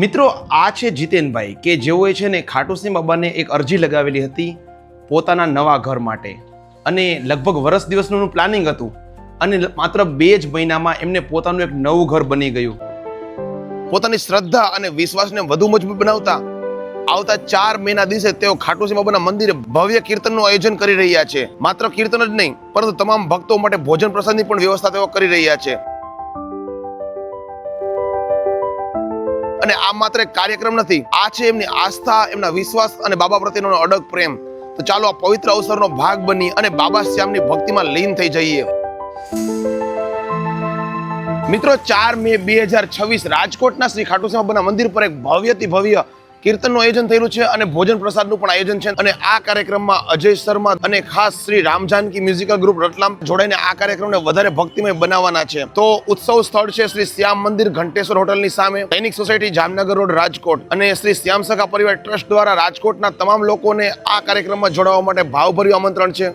મિત્રો આ છે જીતેનભાઈ કે જેઓએ છે ને ખાટુશ્રી બાબાને એક અરજી લગાવેલી હતી પોતાના નવા ઘર માટે અને લગભગ વર્ષ દિવસનું પ્લાનિંગ હતું અને માત્ર 2 જ મહિનામાં એમને પોતાનું એક નવું ઘર બની ગયું. પોતાની શ્રદ્ધા અને વિશ્વાસને વધુ મજબૂત બનાવતા આવતા 4 મેના દિવસે તેઓ ખાટુશ્રી બાબાના મંદિરે ભવ્ય કીર્તનનું આયોજન કરી રહ્યા છે. માત્ર કીર્તન જ નહીં પરંતુ તમામ ભક્તો માટે ભોજન પ્રસાદની પણ વ્યવસ્થા તેઓ કરી રહ્યા છે. અને આ માત્ર એક કાર્યક્રમ નથી, આ છે એમની આસ્થા, એમના વિશ્વાસ અને બાબા પ્રત્યેનો અડગ પ્રેમ. તો ચાલો આ પવિત્ર અવસરનો ભાગ બની અને બાબા શ્યામની ભક્તિમાં લીન થઈ જઈએ. મિત્રો 4 મે 2026 રાજકોટના શ્રી ખાટુશ્રી બાબાના મંદિર પર એક ભવ્યથી ભવ્ય કીર્તનનું આયોજન થયેલું છે અને ભોજન પ્રસાદનું પણ આયોજન છે. અને આ કાર્યક્રમમાં અજય શર્મા અને ખાસ શ્રી રામજાનકી મ્યુઝિકલ ગ્રુપ રતલામ જોડાઈને આ કાર્યક્રમને વધારે ભક્તિમય બનાવવાના છે. તો ઉત્સવ સ્થળ છે શ્રી શ્યામ મંદિર ઘંટેશ્વર હોટલની સામે, સૈનિક સોસાયટી જામનગર રોડ રાજકોટ. અને શ્રી શ્યામ સખા પરિવાર ટ્રસ્ટ દ્વારા રાજકોટના તમામ લોકોને આ કાર્યક્રમમાં જોડાવા માટે ભાવભર્યું આમંત્રણ છે.